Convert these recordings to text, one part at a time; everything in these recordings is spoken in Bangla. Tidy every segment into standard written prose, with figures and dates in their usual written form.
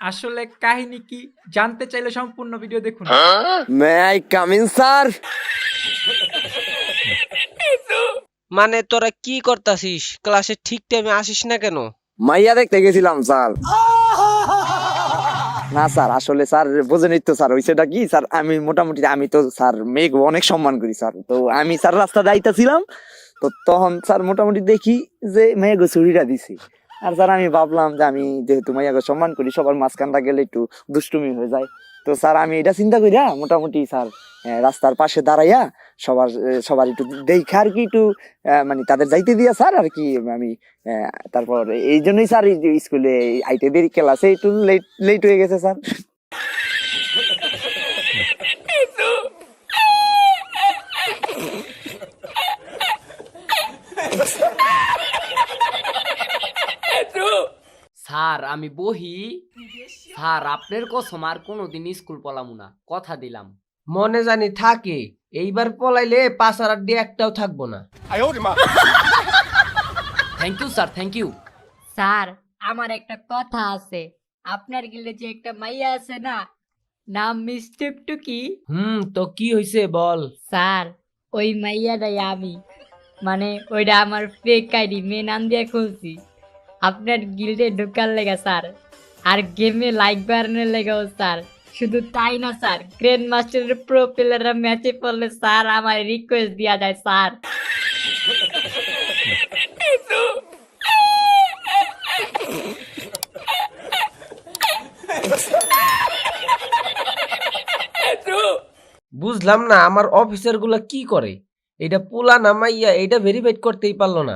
আসলে কাহিনী কি জানতে চাইলে সম্পূর্ণ ভিডিও দেখুন। May I come in sir? মানে তোরা কি করতাছিস? ক্লাসে ঠিক টাইমে আসিস না কেন? মাইয়া দেখতে গেছিলাম স্যার। না স্যার, আসলে স্যার বোঝেনই তো স্যার, হইছেটা কি স্যার, আমি মোটামুটি আমি তো স্যার মেয়েকে অনেক সম্মান করি স্যার। তো আমি স্যার রাস্তা যাইতেছিলাম, তো তখন স্যার মোটামুটি দেখি যে মেয়েকে ছুরিটা দিছি। আর স্যার আমি ভাবলাম যে আমি যেহেতু মাইয়াকে সম্মান করি, সবার মাঝখানটা গেলে একটু দুষ্টুমি হয়ে যায়। তো স্যার আমি এটা চিন্তা করিয়া মোটামুটি স্যার রাস্তার পাশে দাঁড়াইয়া সবার একটু দেখা আর কি একটু মানে তাদের যাইতে দিয়া স্যার আর কি আমি তারপর এই জন্যই স্যার স্কুলে আইতে দেরি, ক্লাসে একটু লেট হয়ে গেছে স্যার। স্যার আমি বহি। স্যার আপনার কসম আর কোনোদিন স্কুল পলামু না, কথা দিলাম। মনে জানি থাকে, এইবার পলাইলে 5 আর 8 দিয়ে একটাও থাকবো না। Thank you sir, thank you. Sir আমার একটা কথা আছে। আপনার গিলে যে একটা মাইয়া আছে না, নাম মিস টুকটুকি। তো কি হইছে বল। স্যার ওই মাইয়াটাই আমি, মানে ওইটা আমার ফেক আইডি, মেয়ে নাম দিয়ে খুলছি আপনার গিল্ডে ঢোকার লেগা স্যার, আর গেমে লাইক বাড়ানোর লেগাও স্যার। শুধু তাই না স্যার, গ্র্যান্ড মাস্টারের প্রো প্লেয়াররা ম্যাচে পড়লে স্যার আমার রিকোয়েস্ট দেওয়া যায় স্যার। বুঝলাম না আমার অফিসার গুলা কি করে, এটা পোলা না মাইয়া এটা ভেরিফাইড করতেই পারলো না।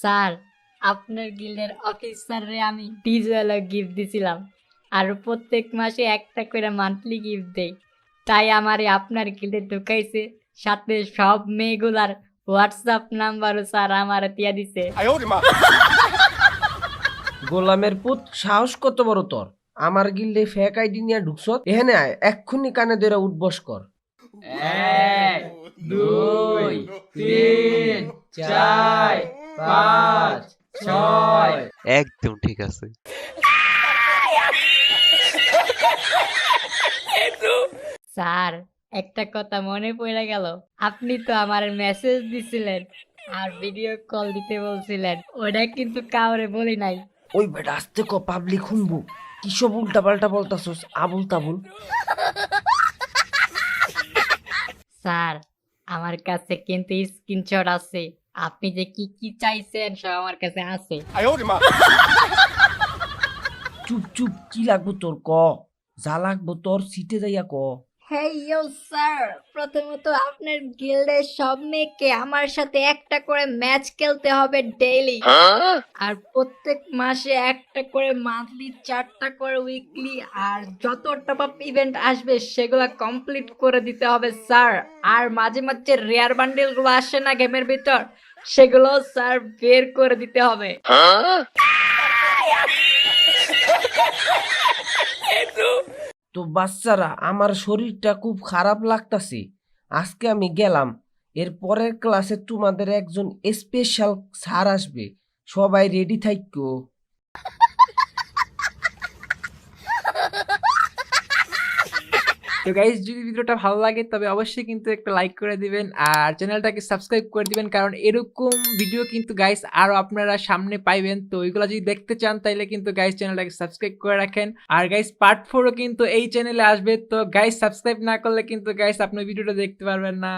স্যার আপনার গিল্ডের অফিসারে আমি ডিজওয়ালা গিফট দিছিলাম, আর প্রত্যেক মাসে একটা করে মান্থলি গিফট দেই। তাই আমারে আপনার গিল্ডে ঢুকাইছে, সাথে সব মেয়েগুলার হোয়াটসঅ্যাপ নাম্বারও স্যার আমার দিয়া দিছে। গোলামের পুত, সাহস কত বড় তোর, আমার গিল্ডে ফেক আইডি নিয়ে ঢুকছ? এখানে আয়, এক্ষুনি কানে ধরে উঠবস কর। 1 2 3 4 5 6। একদম ঠিক আছে। স্যার একটা কথা মনে পড়ে গেল, আপনি তো আমার মেসেজ দিছিলেন আর ভিডিও কল দিতে বলছিলেন, ওটা কিন্তু কাউরে বলি নাই। ওই বেটা আস্তে ক, পাবলিক শুনবো। কি সব উল্টা পাল্টা বলতাছস, আবুল তাবুল। স্যার আমার কাছে কিন্তু স্ক্রিনশট আছে, আপনি যে কি কি চাইছেন সব আমার কাছে আছে। চুপ চুপ, কি লাগবো তোর ক, যা লাগবো তোর সিটে যাইয়া ক। হেইয়ো স্যার, প্রথমত আপনার গিল্ডের সব মেয়েকে আমার সাথে একটা করে ম্যাচ খেলতে হবে ডেইলি, আর প্রত্যেক মাসে একটা করে মান্থলি, 4টা করে উইকলি, আর যত টপ আপ ইভেন্ট আসবে সেগুলো কমপ্লিট করে দিতে হবে স্যার। আর মাঝে মাঝে রেয়ার বান্ডেল গুলো আসে না গেমের ভিতর, সেগুলো স্যার বের করে দিতে হবে। তো বাচ্চারা, আমার শরীরটা খুব খারাপ লাগতাছে, আজকে আমি গেলাম। এর পরের ক্লাসে তোমাদের একজন স্পেশাল স্যার আসবে, সবাই রেডি থাইকো। তো গাইস যদি ভিডিওটা ভালো লাগে তবে অবশ্যই কিন্তু একটা লাইক করে দিবেন আর চ্যানেলটাকে সাবস্ক্রাইব করে দিবেন, কারণ এরকম ভিডিও কিন্তু গাইস আরো আপনারা সামনে পাইবেন। তো ওইগুলো যদি দেখতে চান তাইলে কিন্তু গাইস চ্যানেলটাকে সাবস্ক্রাইব করে রাখেন। আর গাইস পার্ট 4ও কিন্তু এই চ্যানেলে আসবে, তো গাইস সাবস্ক্রাইব না করলে কিন্তু গাইস আপনি ভিডিওটা দেখতে পারবেন না।